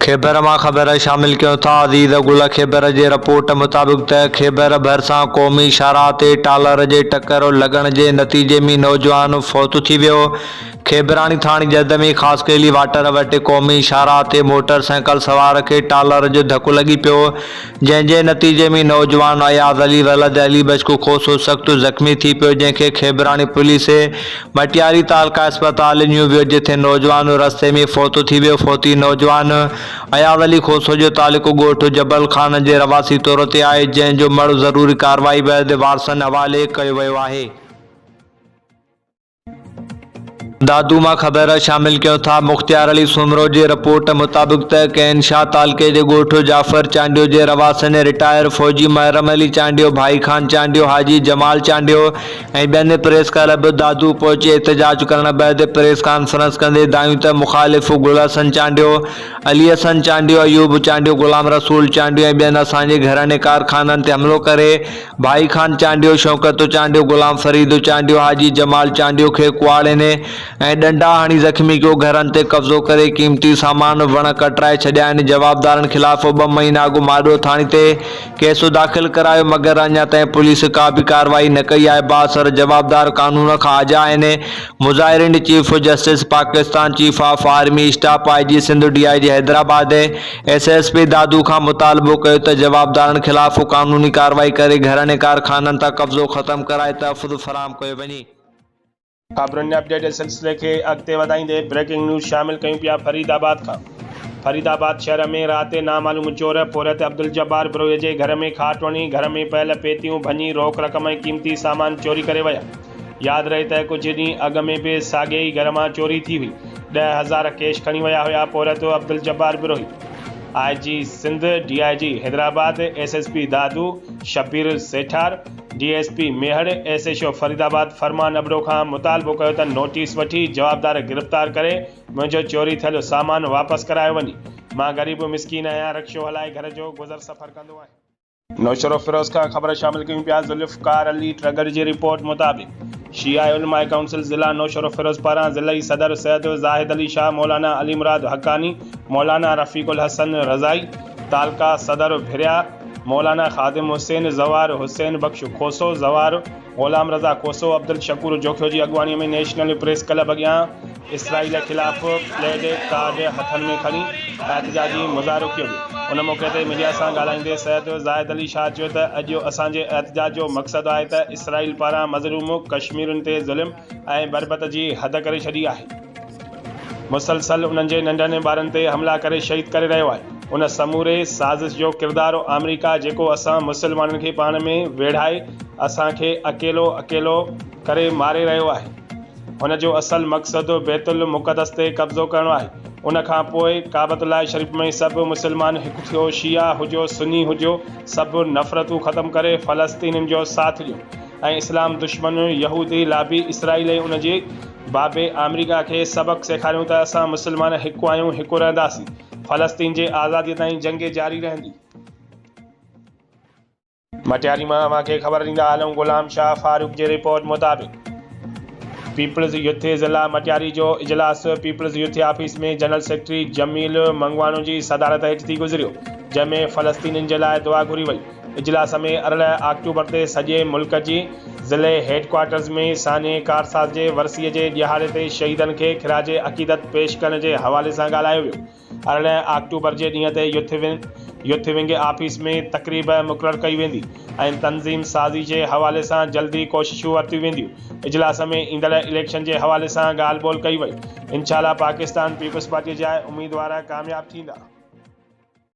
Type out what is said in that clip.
खैबर मां ख़बर शामिल क्यों था। अज़ीज़ गुल खैबर जे रिपोर्ट मुताबिक़ त खैबर भरिसां क़ौमी शाहराह ते टालर जे टक्कर लॻण जे नतीजे में नौजवान फौत थी वियो। खैबरानी थाणी जद में ख़ासि कयली वाटर वटि क़ौमी शाहराह ते मोटरसाइकिल सवार खे टालर जो धकु लॻी पियो, जंहिंजे नतीजे में नौजवान अयाज़ अली वलद अली बचकू खोसो सख़्तु ज़ख़्मी थी पियो, जंहिंखे खैबरानी पुलिस मटियारी तालका अस्पताल न्यू वियो, जिथे नौजवान रस्ते में फौत थी वियो। फौती नौजवान अयाज़ अली खोसो जो तालुक़ो ॻोठ जबल खान जे रवासी तौर ते आहे, जंहिंजो मर्द ज़रूरी कार्रवाई बैदि वारसनि हवाले कयो वियो आहे। दादू मां ख़बर शामिल क्यों था। मुख़्तियार अली सुमरो जी रिपोर्ट मुताबिक़ त कैनशाह तालके जे ॻोठ जाफ़र चांडियो जे रवासनि रिटायर फ़ौजी महरम अली चांडियो, भाई खान चांडियो, हाजी जमाल चांडियो ऐं ॿियनि प्रेस क्लब दादू पहुची एहतजाज करण बैदि प्रेस कॉन्फ्रेंस कंदे दायूं त मुख़ालिफ़ गुल हसन चांडियो, अली हसन चांडियो, अयूब चांडियो, गुलाम रसूल चांडियो ऐं ॿियनि असांजे घरनि कारखाननि ते हमिलो करे भाई खान चांडियो, शौकत चांडियो, गुलाम फरीद चांडियो, हाजी जमाल चांडियो खे कुआड़नि ऐं डंडा हणी ज़ख़्मी कयो। घरनि ते कब्ज़ो करे क़ीमती सामान वण कटराए छॾिया आहिनि। जवाबदारनि ख़िलाफ़ 2 महीना अॻु माडो थाणे ते केस दाख़िल करायो, मगर अञा ताईं पुलिस का बि कार्रवाई न कई आहे। बासर जवाबदार कानून खां आजा आहिनि। मुज़ाहिरीन chief justice Pakistan, chief of army staff, IG Sindh, DIG Hyderabad, SSP Dadu खां मुतालबो कयो त जवाबदारनि ख़िलाफ़ कानूनी कार्रवाई करे घरनि कारखाननि तां कब्ज़ो ख़त्म कराए तहफ़्फ़ुज़ फराहम कयो वञे। ख़बरुनि अपडेट सिलसिले खे अॻिते वधाईंदे ब्रेकिंग न्यूज़ शामिल कयूं पिया फरीदाबाद खां। फरीदाबाद शहर में राति नामालूम चोर पोरत अब्दुल जब्बार बिरोह जे घर में खाट वञी घर में पयल पेतियूं भञी रोक रक़म ऐं क़ीमती सामान चोरी करे विया। यादि रहे त कुझु ॾींहं अॻु में बि साॻिए ई घर मां चोरी थी हुई। 10,000 कैश खणी विया हुआ पोरत Abdul Jabbar Birohi. IG Sindh, DIG Hyderabad, SSP दादू, शबीर सेठार, DSP मेहर, SHO फरीदाबाद फरमान अबरो खां मुतालबो कयो त नोटिस वठी जवाबदार गिरफ़्तार करे मुंहिंजो चोरी थियल सामान वापसि करायो वञे। मां ग़रीब मिसकीन आहियां, रक्शो हलाए घर जो गुज़र सफ़र कंदो आहियां। नौशरो फिरोज़ खां ख़बर शामिल कयूं पिया। ज़ुल्फ़कार अली ट्रगर जी रिपोर्ट मुताबिक़ शिया उलमा काउंसिल ज़िला नौशरो फिरोज़ पारां ज़िलई सदर सैयद ज़ाहिद अली शाह, मौलाना अली मुराद हक़ानी, मौलाना रफ़ीकुल हसन रज़ाई, तालका सदर भिरिया मौलाना ख़ादिम हुसैन, ज़वार हुसैन बख्श खोसो, ज़वार ग़ुलाम रज़ा खोसो, अब्दुल शकूर जोखियो जी अॻुवाणी में नेशनल प्रेस क्लब अॻियां इसराइल ख़िलाफ़ प्लेड कार्ड हथनि में खणी एहतजाजी मुज़ाहिरो कयो वियो। उन मौक़े ते मीडिया सां ॻाल्हाईंदे सैयद ज़ाहिद अली शाह चयो त अॼु असांजे एहतजाज जो मक़सदु आहे त इसराइल पारां मज़लूम कश्मीरियुनि ते ज़ुल्म ऐं बरबत जी हद करे छॾी आहे। मुसलसल उन्हनि जे नंढनि ॿारनि ते हमला करे शहीद करे रहियो आहे। उन समूरे साज़िश जो किरदारु अमेरिका, जेको असां मुसलमाननि खे पाण में वेढ़ाए असांखे अकेलो करे मारे रहियो आहे। हुन जो असल मक़सदु बैतुल मुक़दस ते कब्ज़ो करणो आहे। उन खां पोइ काबतुल्लाह शरीफ़ में सभु मुसलमान हिकु थियो, शिया हुजो सुन्नी हुजो, सभु नफ़रतूं ख़त्म करे फ़लस्तीनियुनि जो साथ ॾियो ऐं इस्लाम दुश्मन यहूदी लाबी इसराइल ऐं उनजे बाबे अमेरिका खे सबक़ सेखारियूं त असां मुसलमान हिकु आहियूं, हिकु रहंदासीं। फ़लस्तीन जे आज़ादीअ ताईं जंग जारी रहंदी। मटियारी मां अव्हांखे ख़बर ॾींदा हलूं। ग़ुलाम शाह फारूक जी रिपोर्ट मुताबिक़ पीपल्स यूथ ज़िला मटियारी जो इजलास पीपल्स यूथ ऑफिस में जनरल सेक्रेटरी जमील मंगवाणो जी सदारत हेठि थी गुज़रियो, जंहिंमें फ़लस्तीनियुनि जे लाइ दुआ घुरी वई। इजलास में 18 अक्टूबर ते सॼे मुल्क जी ज़िले हेडक्वार्टर्स में साने कारसाज़ जे वरसीअ जे ॾियारे ते शहीदनि खे ख़िराज अक़ीदत पेश करण जे हवाले सां ॻाल्हायो वियो। 18 अक्टूबर जे ॾींहं ते यूथ विंग ऑफिस में तक़रीब मुक़ररु कई वेंदी ऐं तनज़ीम साज़ी जे हवाले सां जल्दी कोशिशूं वरितियूं वेंदियूं। इजलास में ईंदड़ इलेक्शन जे हवाले सां ॻाल्हि ॿोल कई वई। इंशाअल्लाह पाकिस्तान पीपल्स पार्टी जा उम्मीदवार कामयाब थींदा।